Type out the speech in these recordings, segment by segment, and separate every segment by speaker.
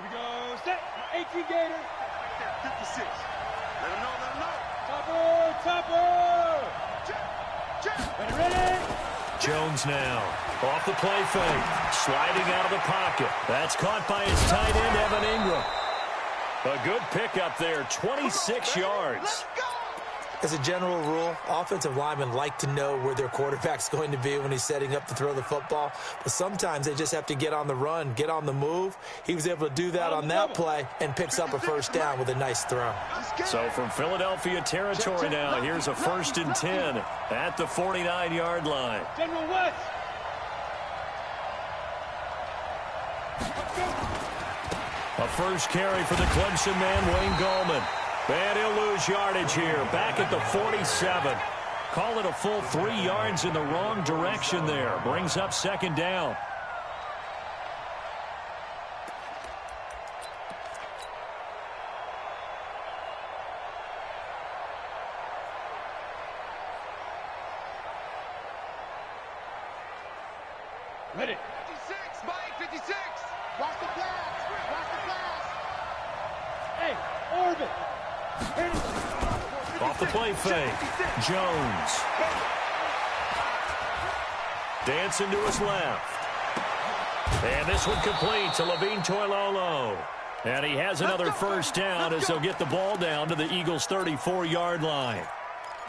Speaker 1: we go. Set. 18 Gator.
Speaker 2: 56. Let him know, let him know.
Speaker 1: Topper. Ready.
Speaker 3: Jones now. Off the play fake. Sliding out of the pocket. That's caught by his tight end, Evan Ingram. A good pickup there, 26 yards.
Speaker 4: As a general rule, offensive linemen like to know where their quarterback's going to be when he's setting up to throw the football. But sometimes they just have to get on the run, get on the move. He was able to do that on that play and picks up a first down with a nice throw.
Speaker 3: So from Philadelphia territory now, here's a 1st and 10 at the 49-yard line.
Speaker 1: General West.
Speaker 3: A first carry for the Clemson man, Wayne Gallman. And he'll lose yardage here, back at the 47. Call it a full 3 yards in the wrong direction there. Brings up 2nd down.
Speaker 1: Ready.
Speaker 2: 56, Mike, 56. Watch the pass. Watch the pass.
Speaker 1: Hey, orbit.
Speaker 3: Off the play fake. Jones. Dancing to his left. And this one complete to Levine Toilolo. And he has another first down as they'll get the ball down to the Eagles' 34-yard line.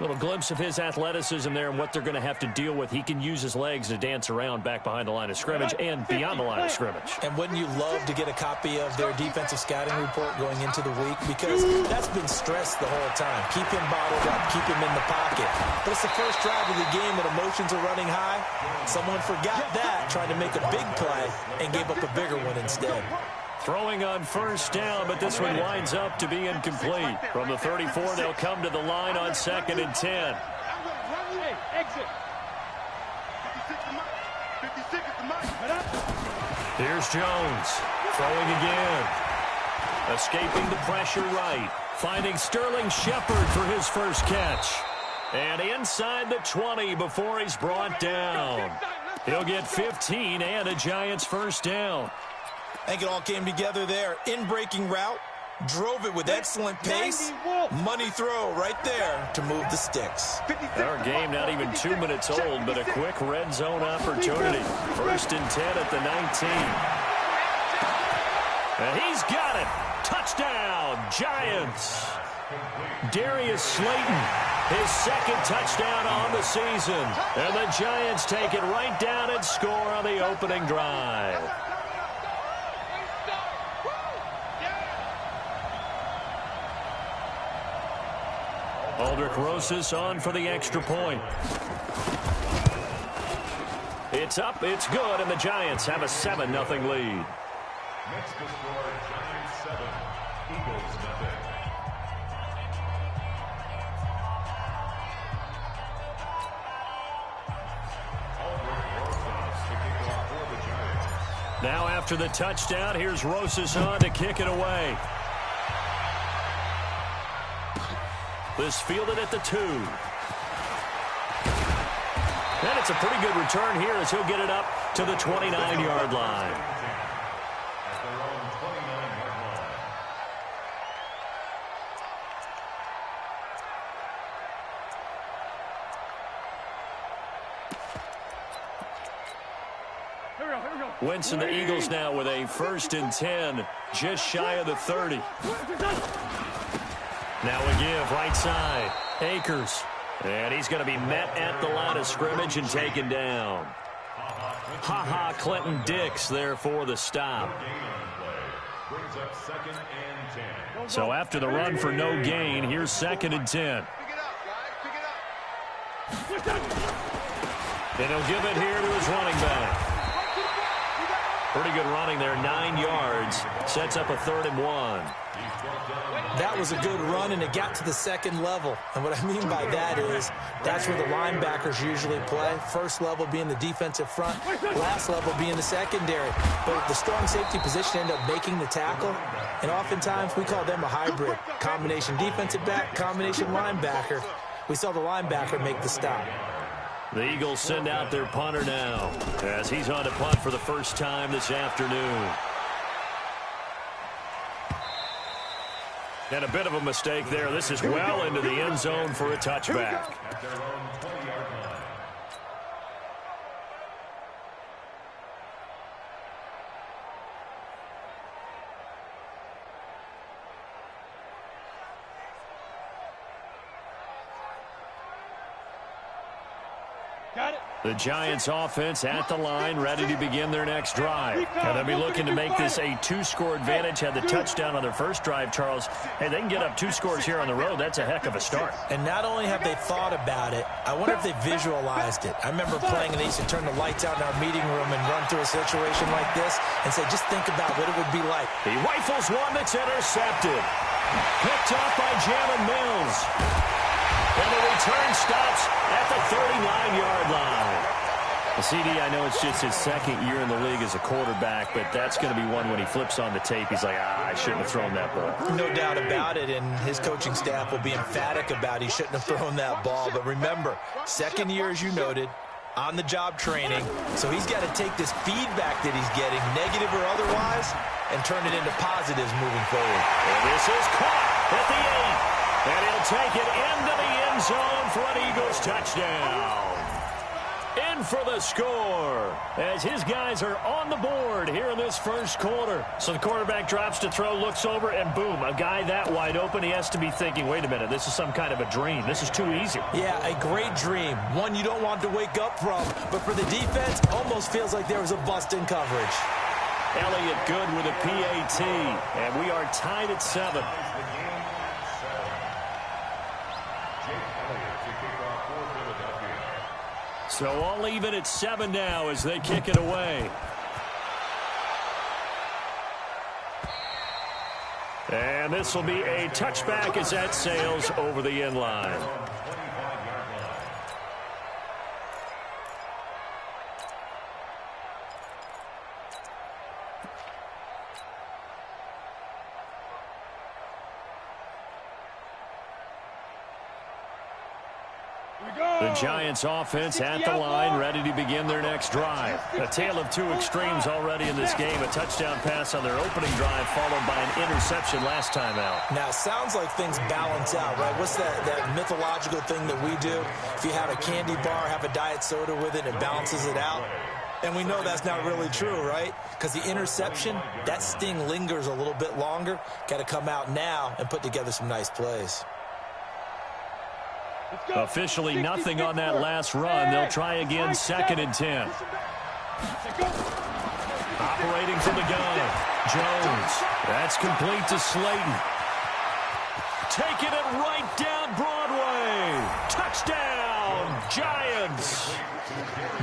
Speaker 3: Little glimpse of his athleticism there and what they're going to have to deal with. He can use his legs to dance around back behind the line of scrimmage and beyond the line of scrimmage.
Speaker 4: And wouldn't you love to get a copy of their defensive scouting report going into the week? Because that's been stressed the whole time. Keep him bottled up, keep him in the pocket. But it's the first drive of the game and emotions are running high. Someone forgot that, tried to make a big play, and gave up a bigger one instead.
Speaker 3: Throwing on first down, but this one winds up to be incomplete. From the 34, they'll come to the line on 2nd and 10.
Speaker 1: Exit.
Speaker 3: Here's Jones. Throwing again. Escaping the pressure right. Finding Sterling Shepard for his first catch. And inside the 20 before he's brought down. He'll get 15 and a Giants first down.
Speaker 4: I think it all came together there. In-breaking route, drove it with excellent pace. Money throw right there to move the sticks.
Speaker 3: Our game not even 2 minutes old, but a quick red zone opportunity. 1st and 10 at the 19. And he's got it. Touchdown, Giants. Darius Slayton, his 2nd touchdown on the season. And the Giants take it right down and score on the opening drive. Aldrich Rosas on for the extra point. It's up, it's good, and the Giants have a 7-0 lead.
Speaker 5: Next to score, Giants 7, Eagles 0.
Speaker 3: Now after the touchdown, here's Rosas on to kick it away. This fielded at the 2. And it's a pretty good return here as he'll get it up to the 29-yard line.
Speaker 5: At their own 29-yard line.
Speaker 3: Wentz and the Eagles now with a 1st and 10, just shy of the 30. Now a give right side. Akers. And he's going to be met at the line of scrimmage and taken down. Ha-ha, Clinton Dix there for the stop.
Speaker 5: Brings up 2nd and 10.
Speaker 3: So after the run for no gain, here's 2nd and 10.
Speaker 2: Pick it up, guys. Pick it up.
Speaker 3: And he'll give it here to his running back. Pretty good running there, 9 yards. Sets up a 3rd and 1.
Speaker 4: That was a good run, and it got to the 2nd level. And what I mean by that is that's where the linebackers usually play. First level being the defensive front, last level being the secondary. But the strong safety position ended up making the tackle, and oftentimes we call them a hybrid. Combination defensive back, combination linebacker. We saw the linebacker make the stop.
Speaker 3: The Eagles send out their punter now as he's on to punt for the first time this afternoon. And a bit of a mistake there. This is well into the end zone for a touchback.
Speaker 5: At their own 20-yard line.
Speaker 1: Got it.
Speaker 3: The Giants offense at the line, ready to begin their next drive. And they'll be looking to make this a two-score advantage. Had the touchdown on their first drive, Charles. Hey, they can get up 2 scores here on the road. That's a heck of a start.
Speaker 4: And not only have they thought about it, I wonder if they visualized it. I remember playing and they used to turn the lights out in our meeting room and run through a situation like this and say, just think about what it would be like.
Speaker 3: He rifles one that's intercepted. Picked off by Jalen Mills. And the return stops at the 39-yard line. CD, I know it's just his second year in the league as a quarterback, but that's going to be one when he flips on the tape. He's like, I shouldn't have thrown that ball.
Speaker 4: No doubt about it, and his coaching staff will be emphatic about he shouldn't have thrown that ball. But remember, second year, as you noted, on-the-job training, so he's got to take this feedback that he's getting, negative or otherwise, and turn it into positives moving forward.
Speaker 3: And this is caught at the 8. And he'll take it into the end zone for an Eagles touchdown. In for the score as his guys are on the board here in this first quarter. So the quarterback drops to throw, looks over, and boom, a guy that wide open. He has to be thinking, wait a minute, this is some kind of a dream. This is too easy.
Speaker 4: Yeah, a great dream. One you don't want to wake up from. But for the defense, almost feels like there was a bust in coverage.
Speaker 3: Elliott good with a PAT. And we are tied at 7. So all even at 7 now as they kick it away. And this will be a touchback as that sails over the end line. The Giants offense at the line, ready to begin their next drive. A tale of two extremes already in this game. A touchdown pass on their opening drive, followed by an interception last time out.
Speaker 4: Now, it sounds like things balance out, right? What's that mythological thing that we do? If you have a candy bar, have a diet soda with it, it balances it out. And we know that's not really true, right? Because the interception, that sting lingers a little bit longer. Got to come out now and put together some nice plays.
Speaker 3: Officially nothing on that last run. They'll try again, 2nd and 10. Operating from the gun, Jones. That's complete to Slayton. Taking it right down Broadway. Touchdown, Giants.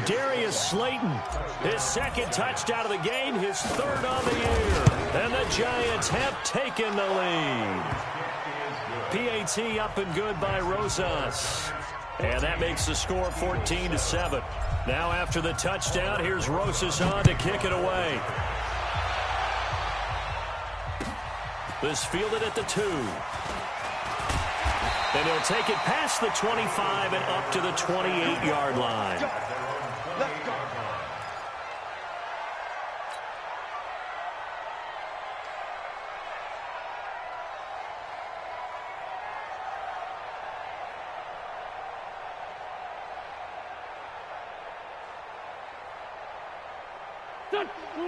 Speaker 3: Darius Slayton, his 2nd touchdown of the game, his 3rd on the year. And the Giants have taken the lead. PAT up and good by Rosas. And that makes the score 14-7. Now after the touchdown, here's Rosas on to kick it away. This fielded at the 2. And he'll take it past the 25 and up to the 28-yard line.
Speaker 2: Let's go.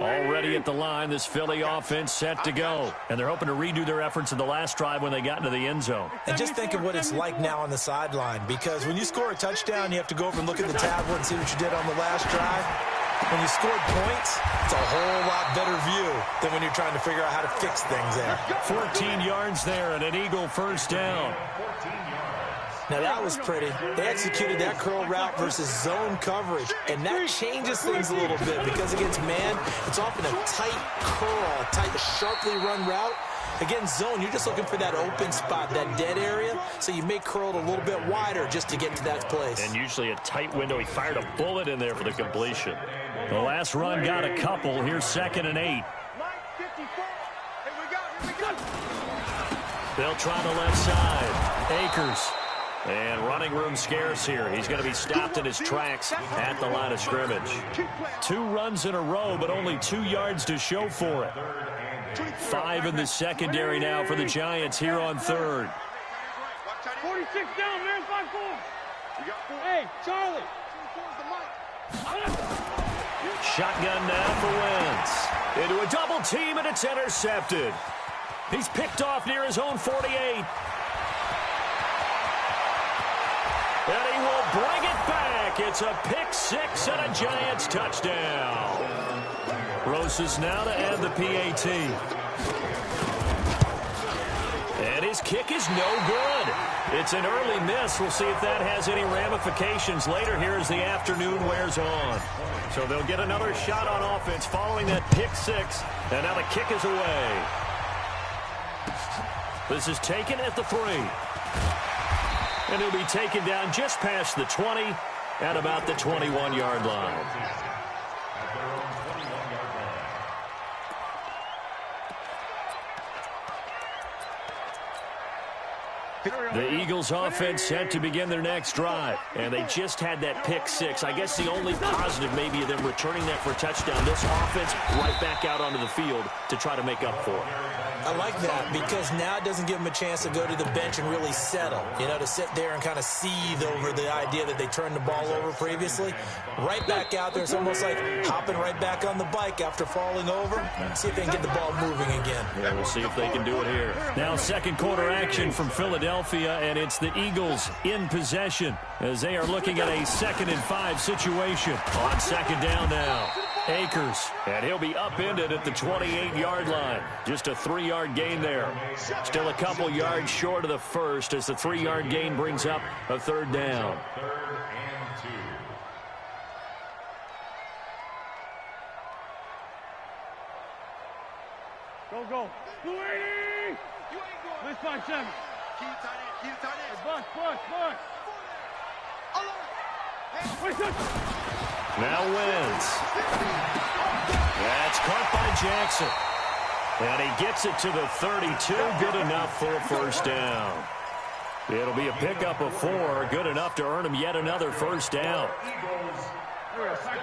Speaker 3: Already at the line, this Philly offense set to go. And they're hoping to redo their efforts in the last drive when they got into the end zone.
Speaker 4: And just think of what it's like now on the sideline, because when you score a touchdown, you have to go over and look at the tablet and see what you did on the last drive. When you scored points, it's a whole lot better view than when you're trying to figure out how to fix things there.
Speaker 3: 14 yards there and an Eagle first down.
Speaker 4: Now, that was pretty. They executed that curl route versus zone coverage, and that changes things a little bit because against man, it's often a tight curl, a tight, sharply run route. Against zone, you're just looking for that open spot, that dead area, so you may curl it a little bit wider just to get to that place.
Speaker 3: And usually a tight window. He fired a bullet in there for the completion. The last run got a couple. Here's 2nd and 8.
Speaker 2: Here we go.
Speaker 3: They'll try the left side. Akers. And running room scarce here. He's going to be stopped in his tracks at the line of scrimmage. 2 runs in a row, but only 2 yards to show for it. 5 in the secondary now for the Giants here on third.
Speaker 1: 46 down, man, 5-4. Hey, Charlie.
Speaker 3: Shotgun now for Wentz. Into a double team, and it's intercepted. He's picked off near his own 48. And he will bring it back. It's a pick six and a Giants touchdown. Rosas now to add the PAT. And his kick is no good. It's an early miss. We'll see if that has any ramifications later here as the afternoon wears on. So they'll get another shot on offense following that pick six. And now the kick is away. This is taken at the 3. And he'll be taken down just past the 20 at about the 21-yard line. The Eagles offense set to begin their next drive, and they just had that pick six. I guess the only positive maybe of them returning that for a touchdown. This offense right back out onto the field to try to make up for it.
Speaker 4: I like that because now it doesn't give them a chance to go to the bench and really settle, you know, to sit there and kind of seethe over the idea that they turned the ball over previously. Right back out there, it's almost like hopping right back on the bike after falling over. See if they can get the ball moving again.
Speaker 3: Yeah, we'll see if they can do it here. Now second quarter action from Philadelphia, and it's the Eagles in possession as they are looking at a 2nd and 5 situation. On second down now, Akers, and he'll be upended at the 28-yard line. Just a 3-yard gain there. Still a couple yards short of the first as the 3-yard gain brings up a 3rd down.
Speaker 5: 3rd and 2.
Speaker 1: Go. 280. Let's 5-7. Bus.
Speaker 3: Now Wentz. That's caught by Jackson. And he gets it to the 32. Good enough for a 1st down. It'll be a pickup of 4. Good enough to earn him yet another 1st down.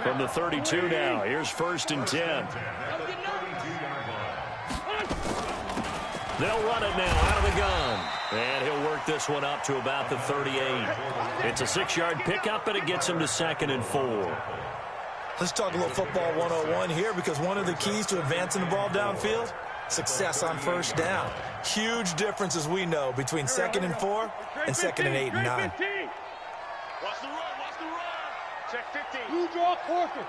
Speaker 3: From the 32 now. Here's 1st and 10. They'll run it now out of the gun. And he'll work this one up to about the 38. It's a 6-yard pickup, and it gets him to 2nd and 4.
Speaker 4: Let's talk a little football 101 here because one of the keys to advancing the ball downfield, success on 1st down. Huge difference, as we know, between 2nd and 4 and 2nd and 8 and 9.
Speaker 1: Watch the run. Check 15. You draw quarter.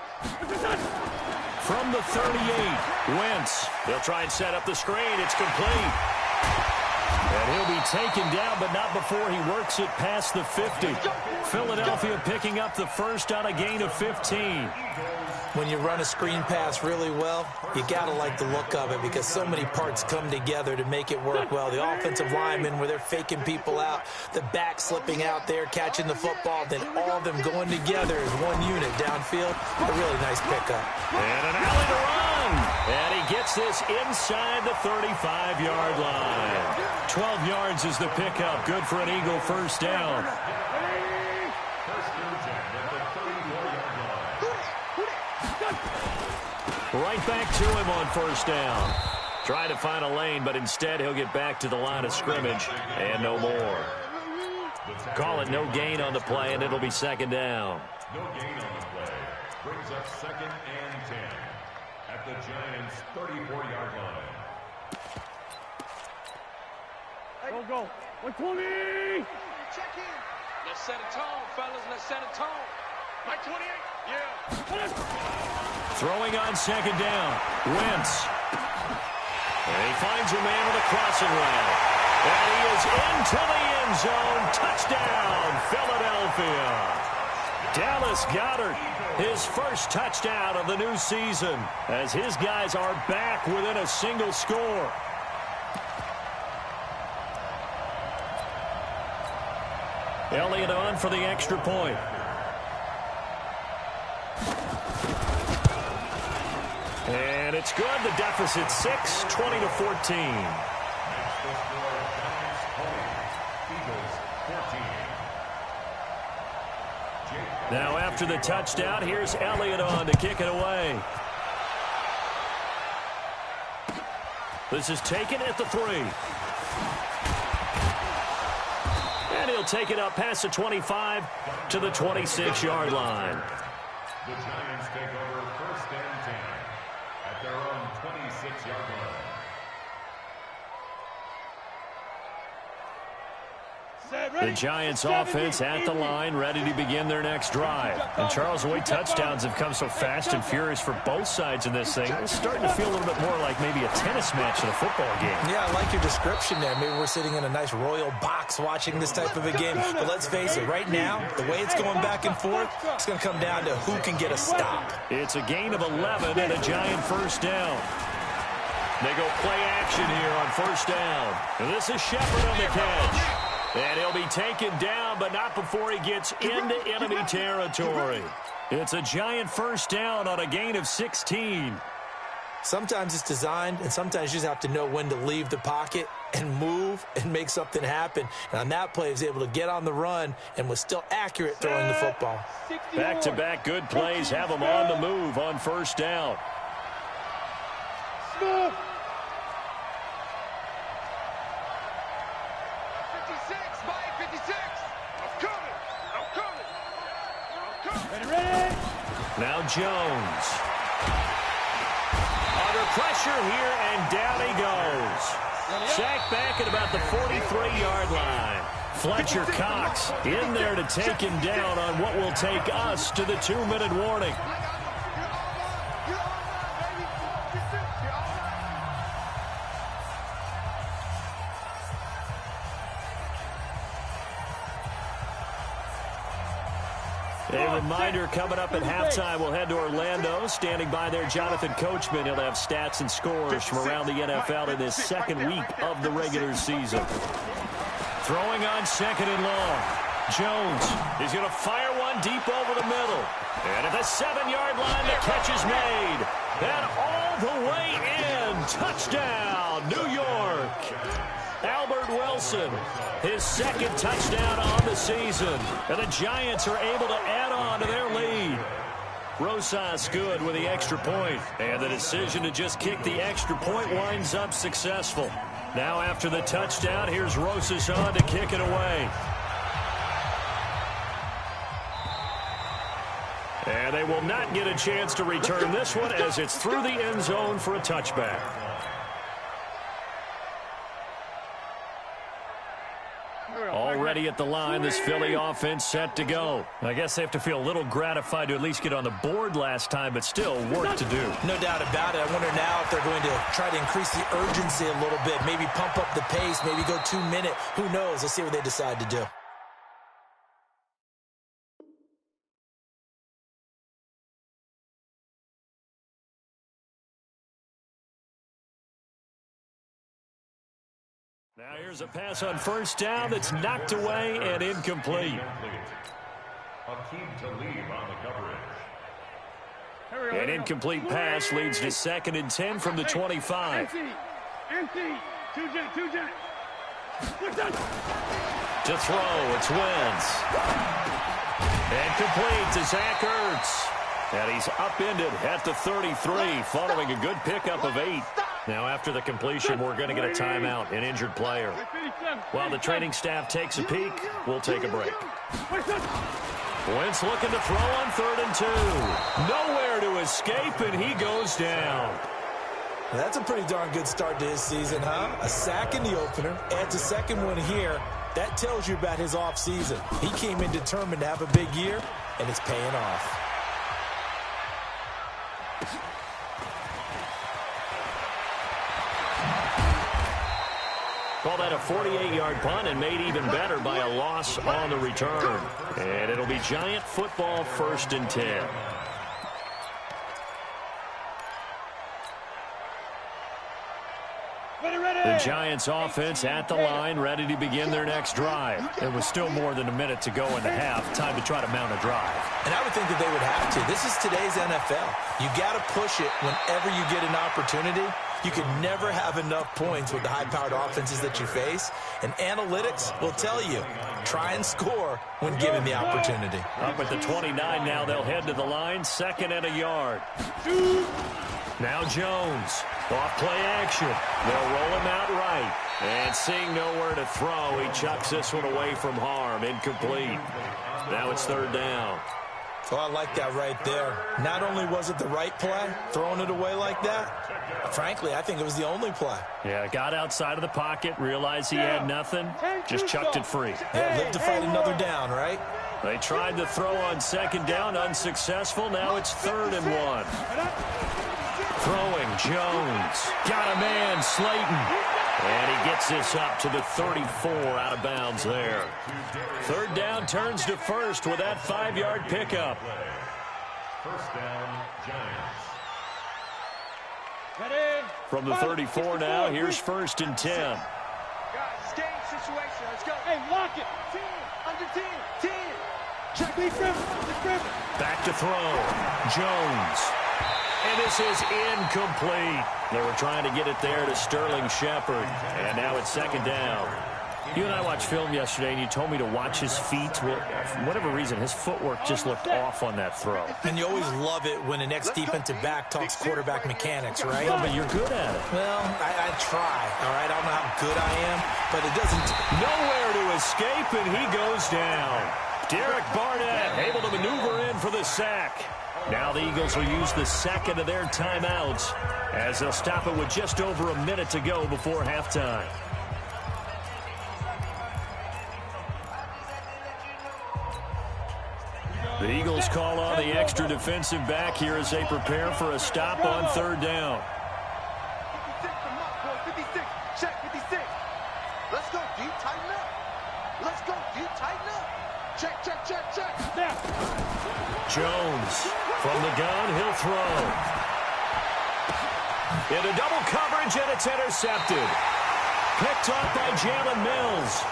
Speaker 3: From the 38, Wentz. They'll try and set up the screen. It's complete. And he'll be taken down, but not before he works it past the 50. Philadelphia picking up the 1st on a gain of 15.
Speaker 4: When you run a screen pass really well, you got to like the look of it because so many parts come together to make it work well. The offensive linemen, where they're faking people out, the back slipping out there, catching the football, then all of them going together as one unit downfield. A really nice pickup.
Speaker 3: And an alley to run. And he gets this inside the 35-yard line. 12 yards is the pickup. Good for an Eagle 1st down. Right back to him on 1st down. Trying to find a lane, but instead he'll get back to the line of scrimmage and no more. Call it no gain on the play, and it'll be 2nd down.
Speaker 5: No gain on the play. Brings up 2nd and 10 at the Giants' 34-yard line.
Speaker 1: Go. 120.
Speaker 2: Check in.
Speaker 6: Let's set a tone, fellas. Let's set a tone.
Speaker 1: My 28. Yeah.
Speaker 3: Throwing on 2nd down. Wentz. And he finds a man with a crossing route. And he is into the end zone. Touchdown, Philadelphia. Dallas Goedert, his 1st touchdown of the new season, as his guys are back within a single score. Elliott on for the extra point. And it's good. The deficit 6, 20-14. Now after the touchdown, here's Elliott on to kick it away. This is taken at the 3. And he'll take it up past the 25 to the 26-yard line.
Speaker 5: The Giants take over 1st and 10 at their own 26-yard line.
Speaker 3: The Giants offense at the line, ready to begin their next drive. And Charles, the way touchdowns have come so fast and furious for both sides in this thing, it's starting to feel a little bit more like maybe a tennis match in a football game.
Speaker 4: Yeah, I like your description there. Maybe we're sitting in a nice royal box watching this type of a game. But let's face it, right now, the way it's going back and forth, it's going to come down to who can get a stop.
Speaker 3: It's a gain of 11 and a Giant first down. They go play action here on first down. And this is Shepard on the catch. And he'll be taken down, but not before he gets into enemy territory. It's a Giant first down on a gain of 16.
Speaker 4: Sometimes it's designed, and sometimes you just have to know when to leave the pocket and move and make something happen. And on that play, he was able to get on the run and was still accurate throwing the football.
Speaker 3: Back-to-back good plays have him on the move on first down.
Speaker 2: Stop. 56. I'm coming. Ready.
Speaker 3: Now Jones. Under pressure here, and down he goes. Sacked back at about the 43-yard line. Fletcher Cox in there to take him down on what will take us to the 2-minute warning. A reminder, coming up at halftime, we'll head to Orlando. Standing by there, Jonathan Coachman. He'll have stats and scores from around the NFL in this second week of the regular season. Throwing on 2nd and long. Jones is going to fire one deep over the middle. And at the 7-yard line, the catch is made. And all the way in. Touchdown, New York. Albert Wilson, his 2nd touchdown on the season. And the Giants are able to add on to their lead. Rosas good with the extra point. And the decision to just kick the extra point winds up successful. Now after the touchdown, here's Rosas on to kick it away. And they will not get a chance to return this one as it's through the end zone for a touchback. Already at the line, this Philly offense set to go. I guess they have to feel a little gratified to at least get on the board last time, but still work to do.
Speaker 4: No doubt about it. I wonder now if they're going to try to increase the urgency a little bit, maybe pump up the pace, maybe go 2-minute. Who knows? Let's see what they decide to do.
Speaker 3: Now here's a pass on first down that's knocked away and incomplete.
Speaker 5: Akeem Talib on the coverage.
Speaker 3: An incomplete pass leads to 2nd and 10 from the 25.
Speaker 2: Empty. Two jet.
Speaker 3: To throw, it's Wentz. And complete to Zach Ertz. And he's upended at the 33 following a good pickup of 8. Now after the completion, we're going to get a timeout, an injured player. While the training staff takes a peek, we'll take a break. Wentz looking to throw on 3rd and 2. Nowhere to escape, and he goes down.
Speaker 4: That's a pretty darn good start to his season, huh? A sack in the opener, adds a 2nd one here. That tells you about his offseason. He came in determined to have a big year, and it's paying off.
Speaker 3: Call that a 48-yard punt and made even better by a loss on the return. And it'll be Giant football 1st and 10. The Giants offense at the line, ready to begin their next drive. It was still more than a minute to go in the half. Time to try to mount a drive.
Speaker 4: And I would think that they would have to. This is today's NFL. You got to push it whenever you get an opportunity. You can never have enough points with the high-powered offenses that you face. And analytics will tell you, try and score when given the opportunity.
Speaker 3: Up at the 29 now, they'll head to the line, 2nd and a yard. Now Jones, off play action. They'll roll him out right. And seeing nowhere to throw, he chucks this one away from harm. Incomplete. Now it's third down.
Speaker 4: Oh, I like that right there. Not only was it the right play, throwing it away like that, frankly, I think it was the only play.
Speaker 3: Yeah, got outside of the pocket, realized he had nothing, just chucked it free.
Speaker 4: Yeah, lived to fight another down, right?
Speaker 3: They tried to throw on second down, unsuccessful. Now it's 3rd and 1. Throwing, Jones. Got a man, Slayton. And he gets this up to the 34, out of bounds there. Third down turns to first with that 5-yard pickup.
Speaker 5: First down, Giants.
Speaker 3: From the 34 now, here's 1st and 10.
Speaker 6: Guys, it's game situation. Let's go.
Speaker 2: Hey, lock it. 10. Under 10. 10. Check me,
Speaker 3: Back to throw. Jones. And this is incomplete. They were trying to get it there to Sterling Shepard. And now it's 2nd down. You and I watched film yesterday, and you told me to watch his feet. Well, for whatever reason, his footwork just looked off on that throw.
Speaker 4: And you always love it when an ex-defensive back talks quarterback mechanics, right?
Speaker 3: Well, but you're good at it.
Speaker 4: Well, I try, all right? I don't know how good I am, but it doesn't...
Speaker 3: Nowhere to escape, and he goes down. Derek Barnett able to maneuver in for the sack. Now the Eagles will use the second of their timeouts as they'll stop it with just over a minute to go before halftime. The Eagles call on the extra defensive back here as they prepare for a stop on 3rd down.
Speaker 2: 56. Check 56. Let's go, D. Tighten up. Let's go, D. Tighten up. Check.
Speaker 3: Jones from the gun, he'll throw. Into double coverage, and it's intercepted. Picked off by Jalen Mills.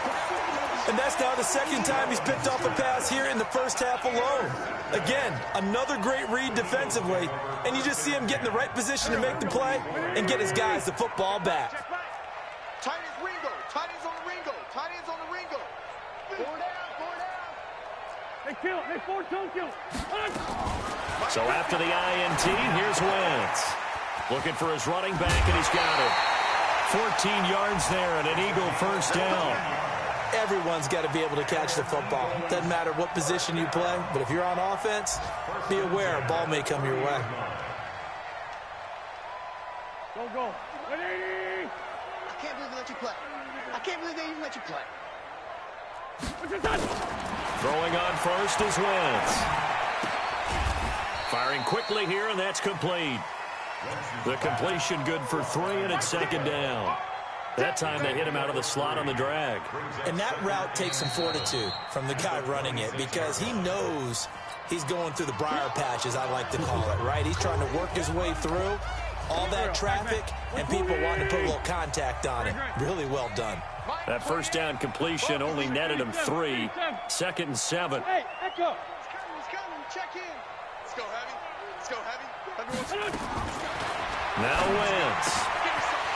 Speaker 4: And that's now the 2nd time he's picked off a pass here in the first half alone. Again, another great read defensively, and you just see him get in the right position to make the play and get his guys the football back.
Speaker 2: Tight ends Ringo. Tight ends on the Ringo. Tight ends on the Ringo. 4 down.
Speaker 1: Hey, kill. Hey, 4, don't kill.
Speaker 3: So after the INT, here's Wentz. Looking for his running back, and he's got it. 14 yards there and an Eagle first down.
Speaker 4: Everyone's got to be able to catch the football. Doesn't matter what position you play, but if you're on offense, be aware a ball may come your way.
Speaker 1: Go. 180.
Speaker 2: I can't believe they let you play. I can't believe they even let you play.
Speaker 3: Throwing on first is Wentz. Firing quickly here, and that's complete. The completion good for 3, and it's 2nd down. That time they hit him out of the slot on the drag.
Speaker 4: And that route takes some fortitude from the guy running it because he knows he's going through the briar patch, as I like to call it, right? He's trying to work his way through all that traffic and people wanting to put a little contact on it. Really well done.
Speaker 3: That first down completion only netted him 3. 2nd and 7.
Speaker 2: Hey, Echo. He's coming. Check in. Let's go, Heavy. Let's go, Heavy.
Speaker 3: Now Wentz.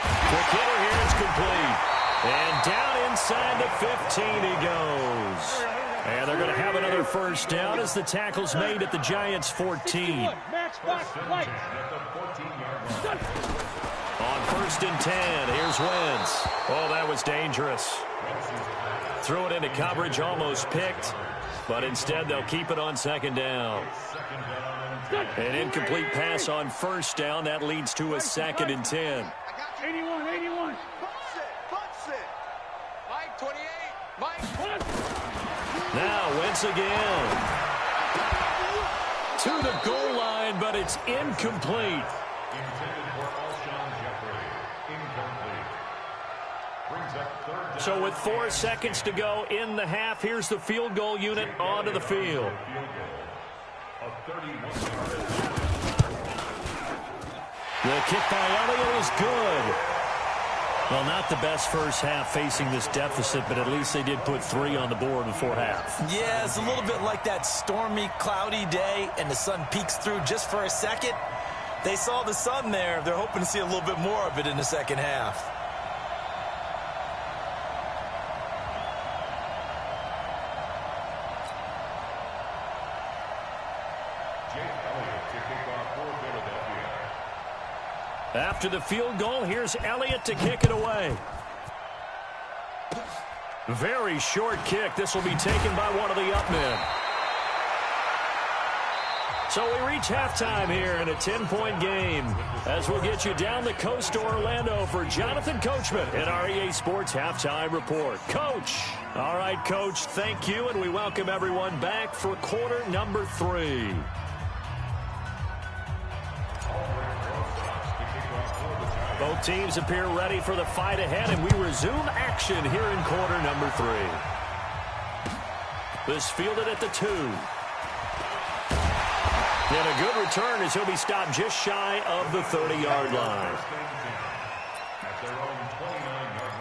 Speaker 3: Quick hitter here is complete. And down inside the 15 he goes. And they're going to have another first down as the tackle's made at the Giants' 14. On 1st and 10, here's Wentz. Oh, that was dangerous. Threw it into coverage, almost picked. But instead, they'll keep it on 2nd down. An incomplete pass on 1st down. That leads to a 2nd and 10.
Speaker 1: 81.
Speaker 2: Punch it.
Speaker 6: Mike, 28. Mike.
Speaker 3: Now Wentz again. To the goal line, but it's incomplete. So with 4 seconds to go in the half, here's the field goal unit onto the field. The kick by Elliott is good. Well, not the best first half facing this deficit, but at least they did put 3 on the board before half.
Speaker 4: Yeah, it's a little bit like that stormy, cloudy day, and the sun peeks through just for a second. They saw the sun there. They're hoping to see a little bit more of it in the second half.
Speaker 3: After the field goal, here's Elliott to kick it away. Very short kick. This will be taken by one of the up men. So we reach halftime here in a 10-point game as we'll get you down the coast to Orlando for Jonathan Coachman in our EA Sports Halftime Report. Coach. All right, Coach, thank you, and we welcome everyone back for quarter number 3. Both teams appear ready for the fight ahead, and we resume action here in quarter number 3. This fielded at the 2. And a good return as he'll be stopped just shy of the 30-yard line.
Speaker 5: At their own 29-yard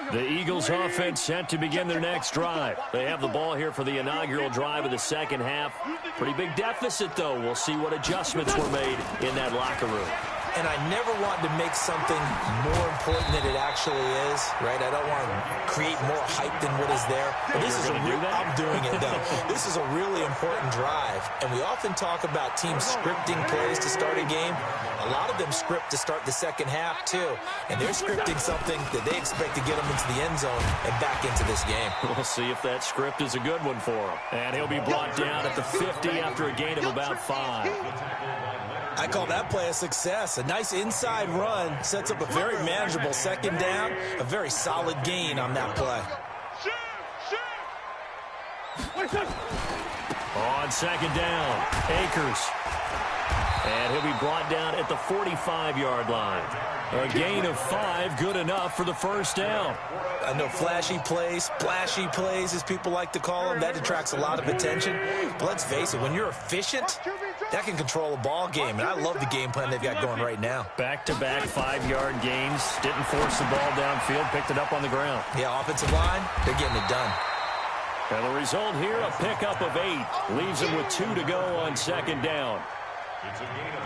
Speaker 5: line.
Speaker 3: The Eagles offense set to begin their next drive. They have the ball here for the inaugural drive of the second half. Pretty big deficit, though. We'll see what adjustments were made in that locker room.
Speaker 4: And I never want to make something more important than it actually is, right? I don't want to create more hype than what is there. But this is I'm doing it, though. This is a really important drive. And we often talk about teams scripting plays to start a game. A lot of them script to start the second half, too. And they're scripting something that they expect to get them into the end zone and back into this game.
Speaker 3: We'll see if that script is a good one for him. And he'll be brought down at the 50 after a gain of about 5.
Speaker 4: I call that play a success. A nice inside run sets up a very manageable second down, a very solid gain on that play.
Speaker 3: On second down, Akers. And he'll be brought down at the 45-yard line. A gain of 5, good enough for the first down.
Speaker 4: I know flashy plays, splashy plays, as people like to call them, that attracts a lot of attention. But let's face it, when you're efficient, that can control a ball game. And I love the game plan they've got going right now.
Speaker 3: Back-to-back 5-yard gains. Didn't force the ball downfield, picked it up on the ground.
Speaker 4: Yeah, offensive line, they're getting it done.
Speaker 3: And the result here, a pickup of 8. Leaves them with 2 to go on second down.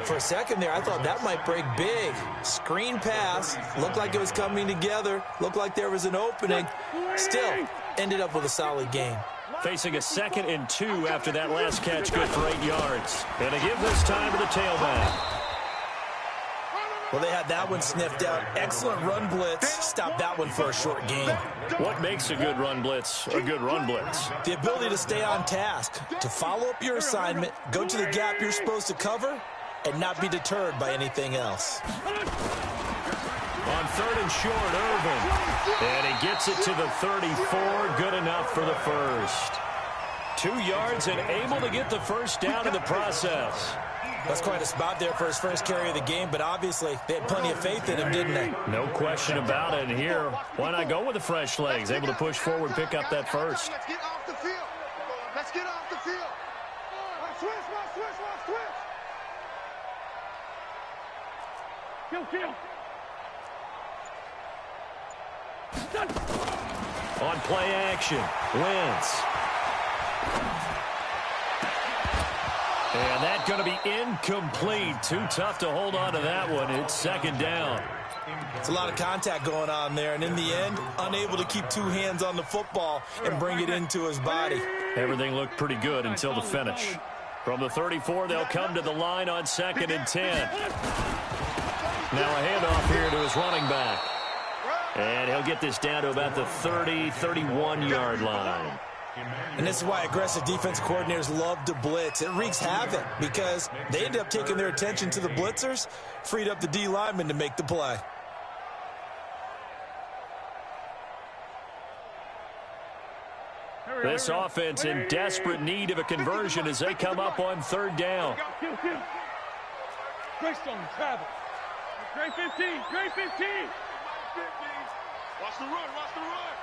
Speaker 4: For a second there, I thought that might break big. Screen pass. Looked like it was coming together. Looked like there was an opening. Still, ended up with a solid gain.
Speaker 3: Facing a 2nd and 2 after that last catch, good for 8 yards. And they give this time to the tailback.
Speaker 4: Well, they had that one sniffed out. Excellent run blitz. Stopped that one for a short gain.
Speaker 3: What makes a good run blitz a good run blitz?
Speaker 4: The ability to stay on task, to follow up your assignment, go to the gap you're supposed to cover, and not be deterred by anything else.
Speaker 3: On 3rd and short, Irvin. And he gets it to the 34. Good enough for the first. 2 yards and able to get the first down in the process.
Speaker 4: That's quite a spot there for his first carry of the game, but obviously they had plenty of faith in him, didn't they?
Speaker 3: No question about it. And here, why not go with the fresh legs? Able to push forward, pick up that first.
Speaker 2: Let's get off the field. Let's get off the field. Switch. Kill.
Speaker 3: On play action, Wentz. And that's going to be incomplete. Too tough to hold on to that one. It's second down.
Speaker 4: It's a lot of contact going on there, and in the end, unable to keep 2 hands on the football and bring it into his body.
Speaker 3: Everything looked pretty good until the finish. From the 34, they'll come to the line on 2nd and 10. Now a handoff here to his running back. And he'll get this down to about the 30, 31-yard line.
Speaker 4: And this is why aggressive defense coordinators love to blitz. It wreaks havoc because they end up taking their attention to the blitzers, freed up the D lineman to make the play.
Speaker 3: This offense in desperate need of a conversion as they come up on 3rd down.
Speaker 1: Greystone, travel. Great 15, great 15. Watch the run, watch the run.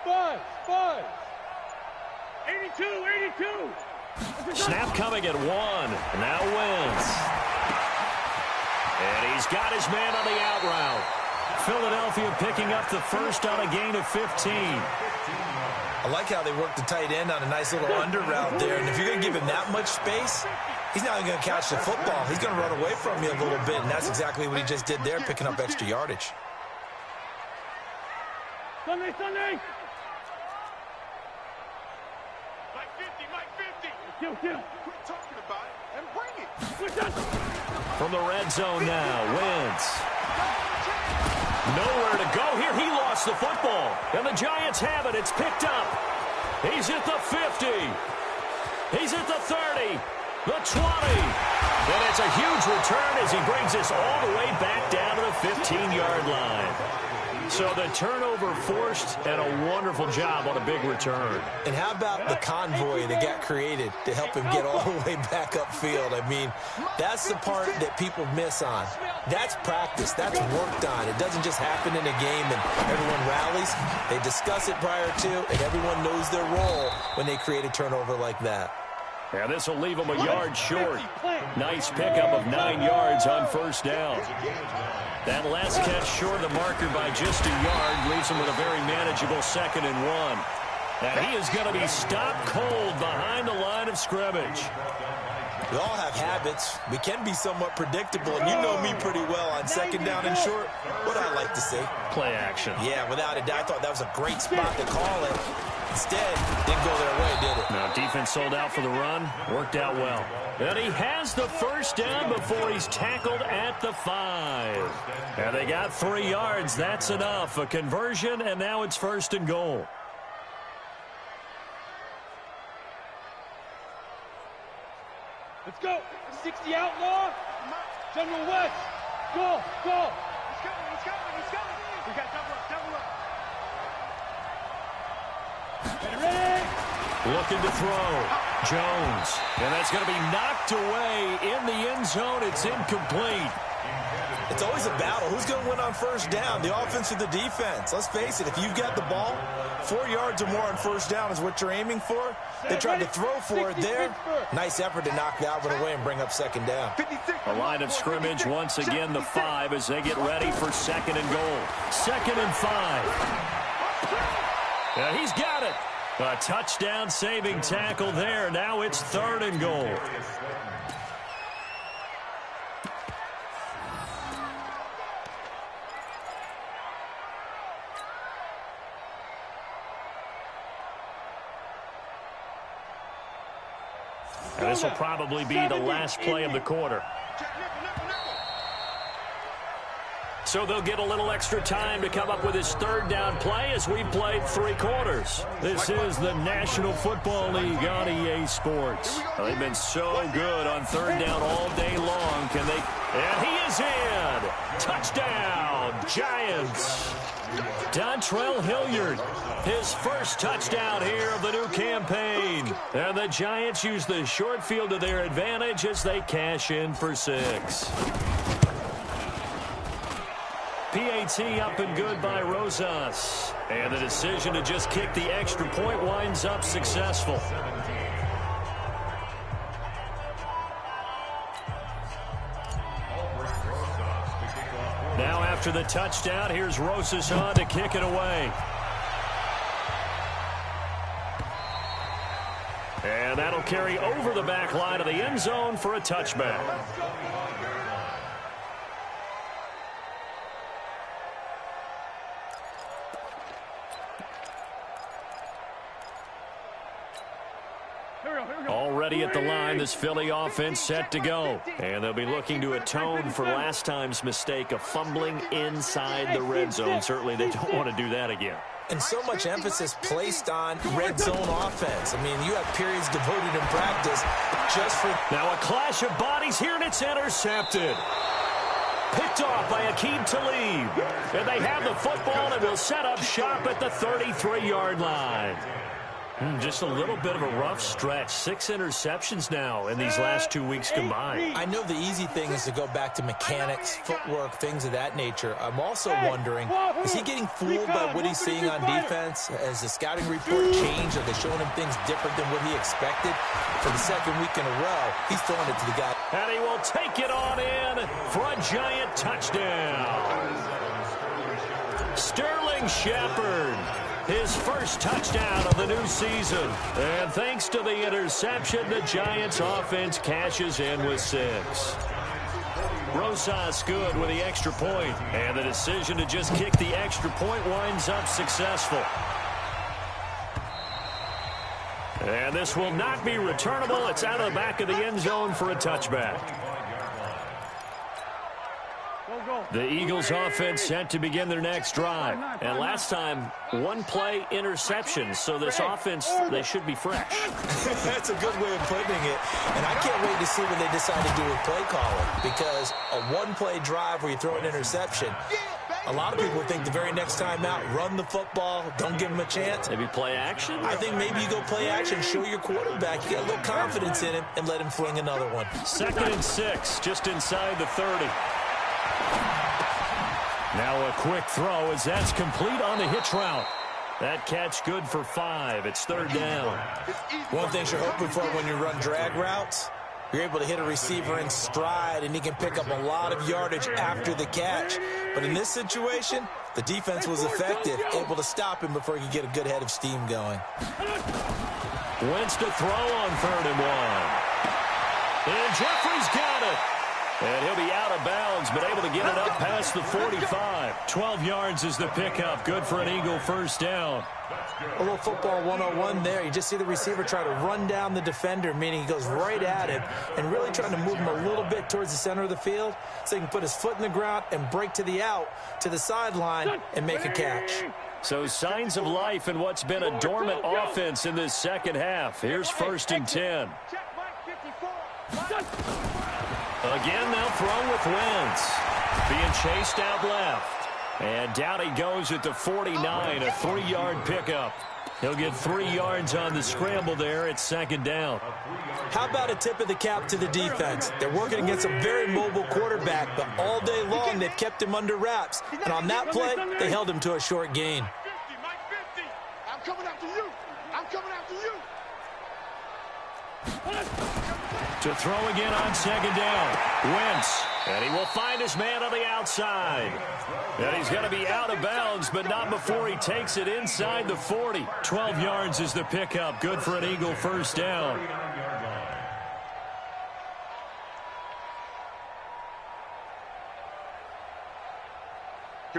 Speaker 1: Five. 82.
Speaker 3: Snap coming at 1. Now Wentz. And he's got his man on the out route. Philadelphia picking up the first on a gain of 15.
Speaker 4: I like how they work the tight end on a nice little under route there. And if you're going to give him that much space, he's not even going to catch the football. He's going to run away from you a little bit, and that's exactly what he just did there, picking up extra yardage.
Speaker 1: Sunday.
Speaker 2: Quit talking about it and bring it.
Speaker 3: From the red zone now, Wentz. Nowhere to go here. He lost the football. And the Giants have it. It's picked up. He's at the 50. He's at the 30. The 20. And it's a huge return as he brings us all the way back down to the 15-yard line. So the turnover forced and a wonderful job on a big return.
Speaker 4: And how about the convoy that got created to help him get all the way back upfield? I mean, that's the part that people miss on. That's practice. That's worked on. It doesn't just happen in a game and everyone rallies. They discuss it prior to, and everyone knows their role when they create a turnover like that.
Speaker 3: And this will leave him a yard short. Nice pickup of 9 yards on first down. That last catch short of the marker by just a yard leaves him with a very manageable 2nd and 1. And he is going to be stopped cold behind the line of scrimmage.
Speaker 4: We all have habits. We can be somewhat predictable, and you know me pretty well on 2nd down and short. What I like to say?
Speaker 3: Play action.
Speaker 4: Yeah, without a doubt, I thought that was a great spot to call it. Instead, didn't go their way, did it?
Speaker 3: Now, defense sold out for the run. Worked out well. And he has the first down before he's tackled at the 5. And they got 3 yards. That's enough. A conversion, and now it's 1st and goal.
Speaker 1: Let's go. 60 outlaw. General West. Go.
Speaker 2: Let's go. We got double up.
Speaker 1: Ready?
Speaker 3: Looking to throw. Jones. And that's going to be knocked away in the end zone. It's incomplete.
Speaker 4: It's always a battle. Who's going to win on first down, the offense or the defense? Let's face it, if you've got the ball, 4 yards or more on first down is what you're aiming for. They tried to throw for it there. Nice effort to knock that one away and bring up 2nd down.
Speaker 3: A line of scrimmage once again, the 5, as they get ready for 2nd and goal. 2nd and 5. Yeah, he's got it. A touchdown-saving tackle there. Now it's 3rd and goal. And this will probably be the last play of the quarter. So they'll get a little extra time to come up with his 3rd down play as we've played 3 quarters. This is the National Football League on EA Sports. Well, they've been so good on 3rd down all day long. Can they? And he is in. Touchdown, Giants. Dontrell Hilliard, his first touchdown here of the new campaign. And the Giants use the short field to their advantage as they cash in for 6. PAT up and good by Rosas. And the decision to just kick the extra point winds up successful. Now after the touchdown, here's Rosas on to kick it away. And that'll carry over the back line of the end zone for a touchback. Already at the line, this Philly offense set to go. And they'll be looking to atone for last time's mistake of fumbling inside the red zone. Certainly they don't want to do that again.
Speaker 4: And so much emphasis placed on red zone offense. I mean, you have periods devoted in practice just for...
Speaker 3: Now a clash of bodies here, and it's intercepted. Picked off by Aqib Talib. And they have the football and will set up shop at the 33-yard line. Just a little bit of a rough stretch. 6 interceptions now in these last 2 weeks combined.
Speaker 4: I know the easy thing is to go back to mechanics, footwork, things of that nature. I'm also wondering, is he getting fooled by what he's seeing on defense? Has the scouting report changed? Are they showing him things different than what he expected? For the 2nd week in a row, he's throwing it to the guy.
Speaker 3: And he will take it on in for a Giant touchdown. Sterling Shepard. His first touchdown of the new season. And thanks to the interception, the Giants offense cashes in with 6. Rosas good with the extra point. And the decision to just kick the extra point winds up successful. And this will not be returnable. It's out of the back of the end zone for a touchback. The Eagles offense set to begin their next drive. And last time, one-play interception. So this offense, they should be fresh.
Speaker 4: That's a good way of putting it. And I can't wait to see what they decide to do with play calling. Because a one-play drive where you throw an interception, a lot of people think the very next time out, run the football, don't give him a chance.
Speaker 3: Maybe play action?
Speaker 4: I think maybe you go play action, show your quarterback, you get a little confidence in him, and let him fling another one.
Speaker 3: 2nd and 6, just inside the 30. Now a quick throw as that's complete on the hitch route. That catch good for 5. It's 3rd down.
Speaker 4: One thing you're hoping for when you run drag routes, you're able to hit a receiver in stride, and he can pick up a lot of yardage after the catch. But in this situation, the defense was effective, able to stop him before he could get a good head of steam going.
Speaker 3: Wentz to throw on 3rd and 1. And Jeffrey's got it. And he'll be out of bounds, but able to get it up past the 45. 12 yards is the pickup. Good for an Eagle first down.
Speaker 4: A little football 101 there. You just see the receiver try to run down the defender, meaning he goes right at him and really trying to move him a little bit towards the center of the field so he can put his foot in the ground and break to the out, to the sideline, and make a catch.
Speaker 3: So signs of life in what's been a dormant offense in this second half. Here's 1st and 10. Again, they'll throw with Wentz. Being chased out left. And down he goes at the 49, a 3-yard pickup. He'll get 3 yards on the scramble there. It's 2nd down.
Speaker 4: How about a tip of the cap to the defense? They're working against a very mobile quarterback, but all day long they've kept him under wraps. And on that play, they held him to a short gain.
Speaker 1: 50, Mike 50. I'm coming after you. I'm coming after you.
Speaker 3: To throw again on 2nd down. Wentz. And he will find his man on the outside. And he's going to be out of bounds, but not before he takes it inside the 40. 12 yards is the pickup. Good for an Eagle first down.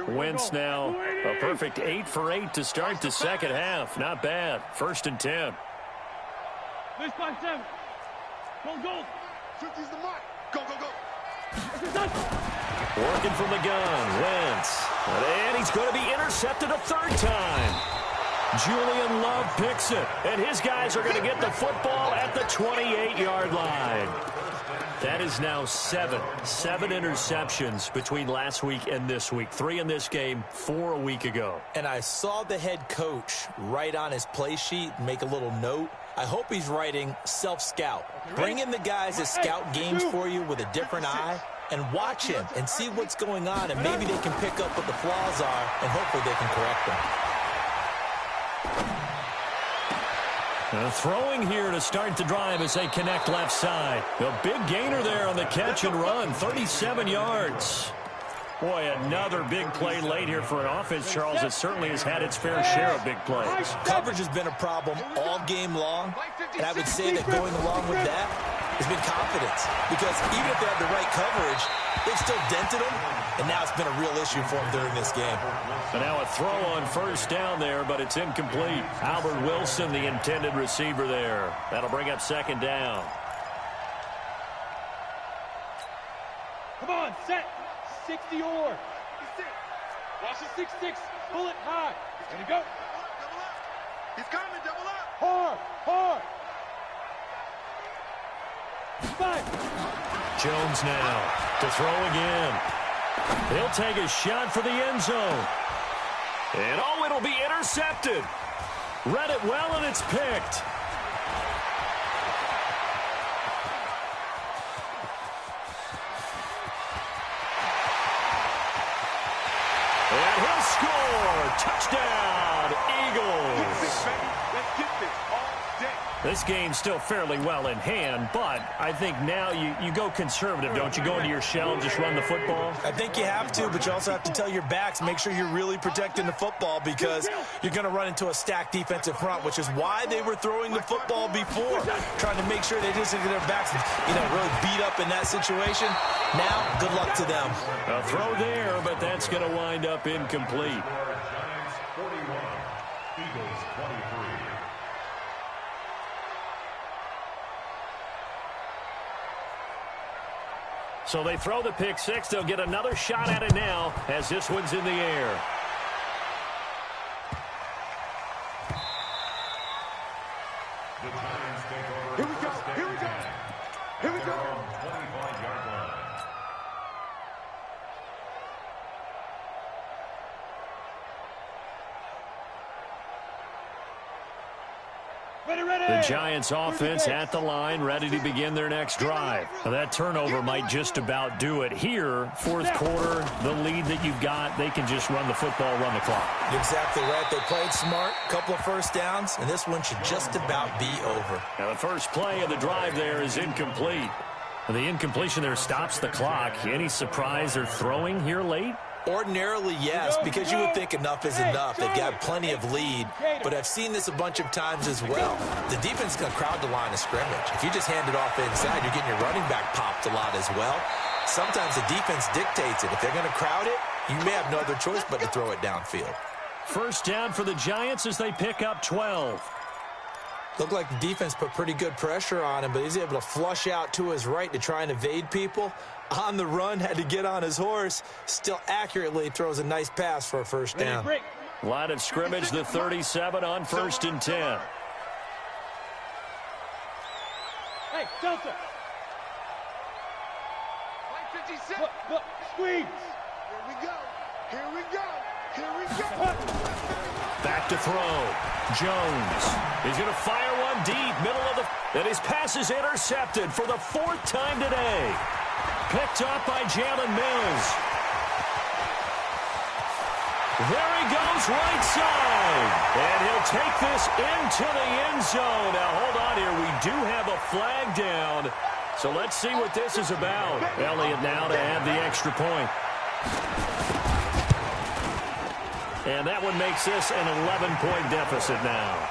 Speaker 3: Wentz now a perfect 8 for 8 to start the second half. Not bad. 1st and 10.
Speaker 1: This 5-7. Go. 50's the mark. Go.
Speaker 3: Working from the gun. Wentz. And he's going to be intercepted a 3rd time. Julian Love picks it. And his guys are going to get the football at the 28-yard line. That is now 7 interceptions between last week and this week. 3 in this game, 4 a week ago.
Speaker 4: And I saw the head coach write on his play sheet, make a little note. I hope he's writing self-scout. Bring in the guys that scout games for you with a different eye and watch him and see what's going on, and maybe they can pick up what the flaws are, and hopefully they can correct them.
Speaker 3: Throwing here to start the drive as they connect left side. A big gainer there on the catch and run, 37 yards. Boy, another big play late here for an offense, Charles, that certainly has had its fair share of big plays.
Speaker 4: Coverage has been a problem all game long, and I would say that going along with that has been confidence. Because even if they had the right coverage, they've still dented them, and now it's been a real issue for them during this game.
Speaker 3: And now a throw on 1st down there, but it's incomplete. Albert Wilson, the intended receiver there. That'll bring up 2nd down.
Speaker 1: Come on, set. 60 or. Watch the 6-6. Pull it high. Ready to go. Double up. He's coming. Double up. Hard. 5.
Speaker 3: Jones now to throw again. He'll take a shot for the end zone. And it'll be intercepted. Read it well, and it's picked. And he'll score. Touchdown, Eagles.
Speaker 1: Let's get this all day.
Speaker 3: This game's still fairly well in hand, but I think now you go conservative, don't you? Go into your shell and just run the football?
Speaker 4: I think you have to, but you also have to tell your backs, make sure you're really protecting the football, because you're going to run into a stacked defensive front, which is why they were throwing the football before, trying to make sure they just get their backs, really beat up in that situation. Now, good luck to them.
Speaker 3: A throw there, but that's going to wind up incomplete.
Speaker 5: Giants 41, Eagles 23.
Speaker 3: So they throw the pick six. They'll get another shot at it now as this one's in the air.
Speaker 5: The Giants take over.
Speaker 2: Here we go. Here we go. Here we go.
Speaker 5: 25-yard line.
Speaker 3: The Giants offense at the line, ready to begin their next drive. Now, that turnover might just about do it. Here, fourth quarter, the lead that you've got, they can just run the football, run the clock.
Speaker 4: Exactly right. They played smart, couple of first downs, and this one should just about be over.
Speaker 3: Now, the first play of the drive there is incomplete. And the incompletion there stops the clock. Any surprise they're throwing here late?
Speaker 4: Ordinarily, yes, because you would think enough is enough. They've got plenty of lead, but I've seen this a bunch of times as well. The defense is going to crowd the line of scrimmage. If you just hand it off inside, you're getting your running back popped a lot as well. Sometimes the defense dictates it. If they're going to crowd it, you may have no other choice but to throw it downfield.
Speaker 3: First down for the Giants as they pick up 12.
Speaker 4: Looked like the defense put pretty good pressure on him, but he's able to flush out to his right to try and evade people. On the run, had to get on his horse. Still accurately throws a nice pass for a first down.
Speaker 3: Line of scrimmage, the 37 on 1st and 10.
Speaker 1: Hey, Delta.
Speaker 6: Play 56.
Speaker 1: Look, squeeze.
Speaker 2: Here we go. Here we go. Here we go.
Speaker 3: Back to throw. Jones. He's going to fire one deep, middle of the... And his pass is intercepted for the 4th time today. Picked up by Jalen Mills. There he goes, right side. And he'll take this into the end zone. Now, hold on here. We do have a flag down. So let's see what this is about. Elliott now to add the extra point. And that one makes this an 11-point deficit now.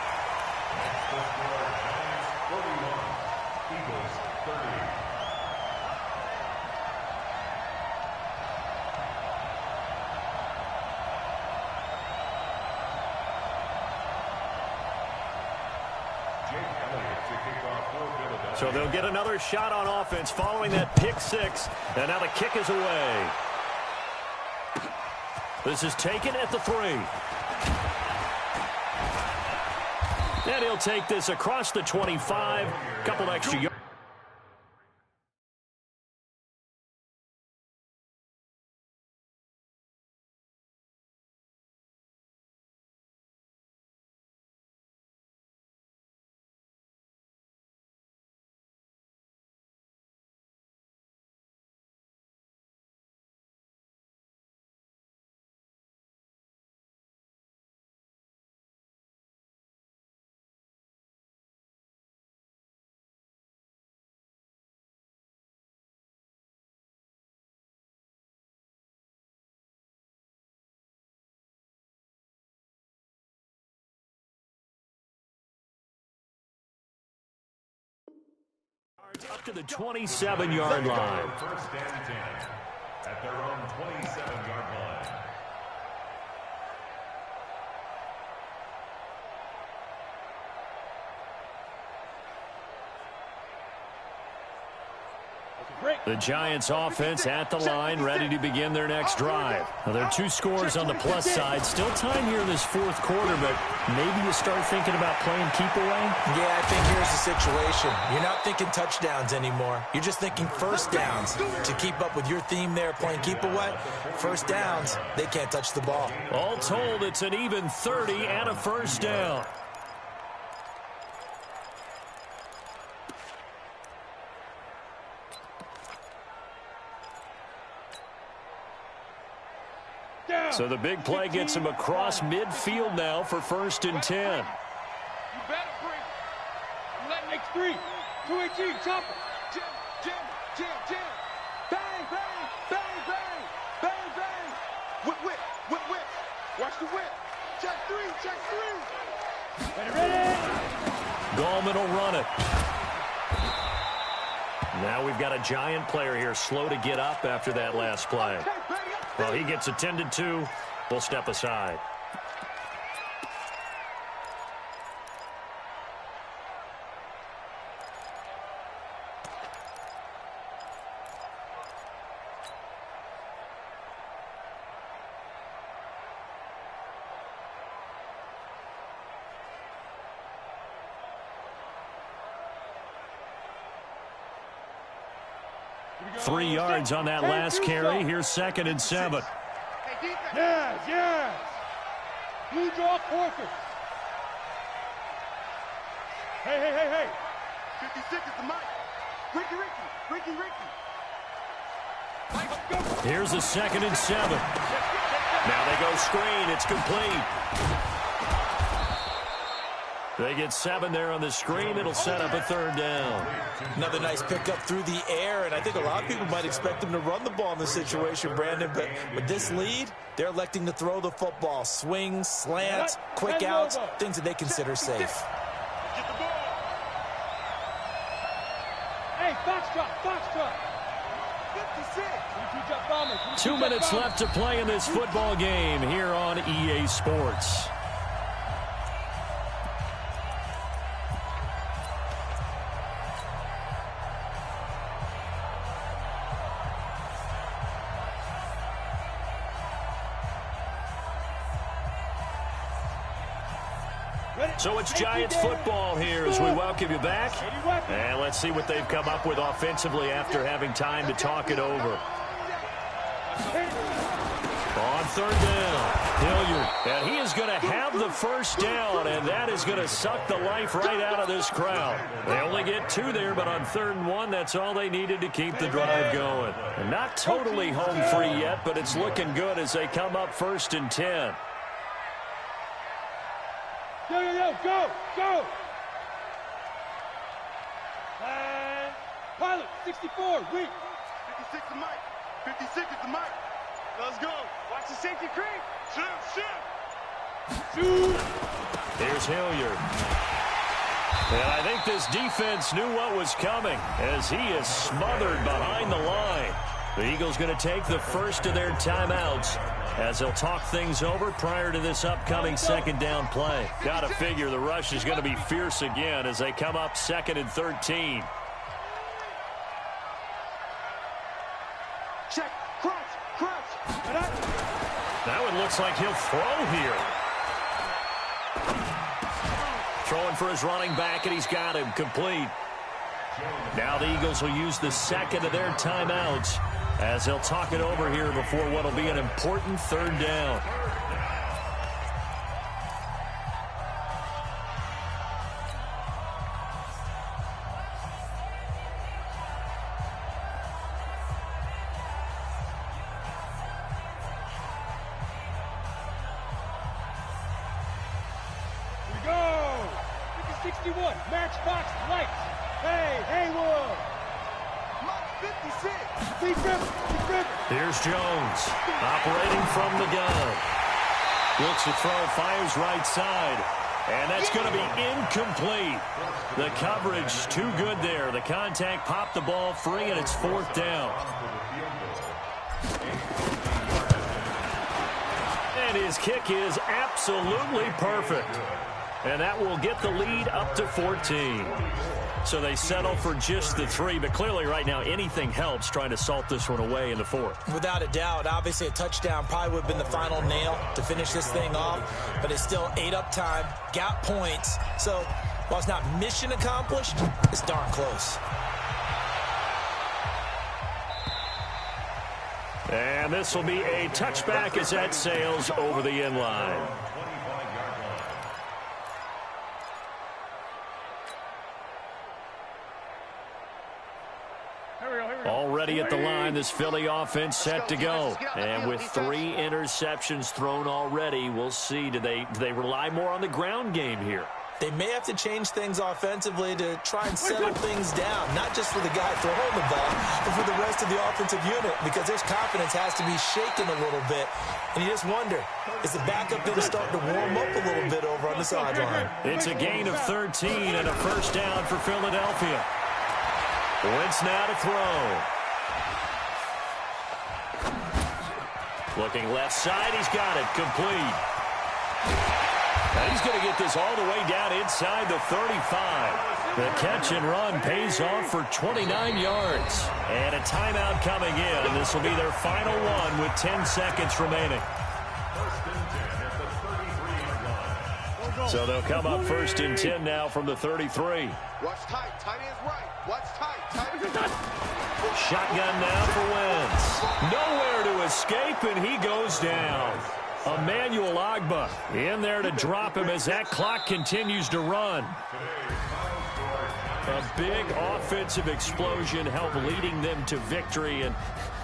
Speaker 3: So they'll get another shot on offense following that pick six. And now the kick is away. This is taken at the 3. And he'll take this across the 25. Couple extra yards. Up to the 27-yard line.
Speaker 5: First and 10 at their own 27-yard line.
Speaker 3: The Giants offense at the line, ready to begin their next drive. Now, there are 2 scores on the plus side. Still time here in this 4th quarter, but maybe you start thinking about playing keep away?
Speaker 4: Yeah, I think here's the situation. You're not thinking touchdowns anymore. You're just thinking first downs. To keep up with your theme there, playing keep away, first downs, they can't touch the ball.
Speaker 3: All told, it's an even 30 and a first down. So the big play gets him across midfield now for 1st and 10.
Speaker 6: You better bring.
Speaker 1: I'm letting make 3. 218, chopper.
Speaker 2: Jim. Bang, bang, bang, bang, bang, bang. Whip. Watch the whip. Check 3.
Speaker 1: Ready.
Speaker 3: Gallman will run it. Now we've got a Giant player here slow to get up after that last play. Well, he gets attended to. We'll step aside. 3 yards on that last carry. Here's 2nd and 7.
Speaker 1: Yes, yes. Blue draw quarter. Hey, hey, hey, hey.
Speaker 2: 56 is the mic. Ricky.
Speaker 3: Here's a 2nd and 7. Now they go screen. It's complete. They get 7 there on the screen. It'll set up a 3rd down.
Speaker 4: Another nice pickup through the air, and I think a lot of people might expect them to run the ball in this situation, Brandon, but with this lead, they're electing to throw the football. Swings, slants, quick outs, things that they consider safe.
Speaker 2: Get the ball.
Speaker 1: Hey, foxtrot.
Speaker 2: 56.
Speaker 3: 2 minutes left to play in this football game here on EA Sports. So it's Giants football here as we welcome you back. And let's see what they've come up with offensively after having time to talk it over. On 3rd down, Hilliard. And he is going to have the 1st down, and that is going to suck the life right out of this crowd. They only get 2 there, but on 3rd and 1, that's all they needed to keep the drive going. And not totally home free yet, but it's looking good as they come up 1st and 10.
Speaker 1: Go. And pilot, 64, weak.
Speaker 2: 56 is the mic. 56 is the mic. Let's go. Watch the safety creep.
Speaker 1: Shoot.
Speaker 3: Here's Hilliard. And I think this defense knew what was coming as he is smothered behind the line. The Eagles going to take the first of their timeouts as they'll talk things over prior to this upcoming 2nd down play. Got to figure the rush is going to be fierce again as they come up 2nd and 13.
Speaker 2: Check. Crunch.
Speaker 3: Now it looks like he'll throw here. Throwing for his running back, and he's got him complete. Now the Eagles will use the 2nd of their timeouts as they'll talk it over here before what will be an important 3rd down.
Speaker 1: Here we go. 61, matchbox lights. Hey, Haywood.
Speaker 2: Mike 56.
Speaker 3: Here's Jones operating from the gun. Looks to throw, fires right side. And that's going to be incomplete. The coverage too good there. The contact popped the ball free, and it's 4th down. And his kick is absolutely perfect. And that will get the lead up to 14. So they settle for just the 3, but clearly right now anything helps trying to salt this one away in the 4th.
Speaker 4: Without a doubt, obviously a touchdown probably would have been the final nail to finish this thing off, but it's still 8 up time, got points. So while it's not mission accomplished, it's darn close.
Speaker 3: And this will be a touchback as that sails over the end line. Already at the line, this Philly offense set to go. And with 3 interceptions thrown already, we'll see. Do they rely more on the ground game here?
Speaker 4: They may have to change things offensively to try and settle things down, not just for the guy throwing the ball, but for the rest of the offensive unit, because their confidence has to be shaken a little bit. And you just wonder, is the backup going to start to warm up a little bit over on the sideline?
Speaker 3: It's a gain of 13 and a 1st down for Philadelphia. Wentz now to throw. Looking left side, he's got it complete. And he's going to get this all the way down inside the 35. The catch and run pays off for 29 yards. And a timeout coming in. This will be their final one with 10 seconds remaining. So they'll come up 1st and 10 now from the 33.
Speaker 2: Watch tight. Tight ends right. Watch tight.
Speaker 3: Shotgun now for Wentz. Nowhere to escape, and he goes down. Emmanuel Ogbah in there to drop him as that clock continues to run. A big offensive explosion helped leading them to victory, and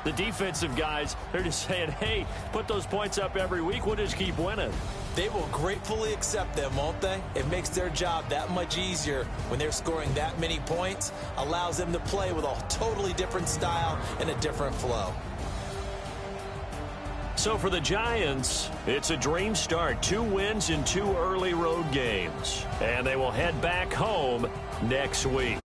Speaker 3: the defensive guys, they're just saying, hey, put those points up every week. We'll just keep winning.
Speaker 4: They will gratefully accept them, won't they? It makes their job that much easier when they're scoring that many points, allows them to play with a totally different style and a different flow.
Speaker 3: So for the Giants, it's a dream start. 2 wins in 2 early road games. And they will head back home next week.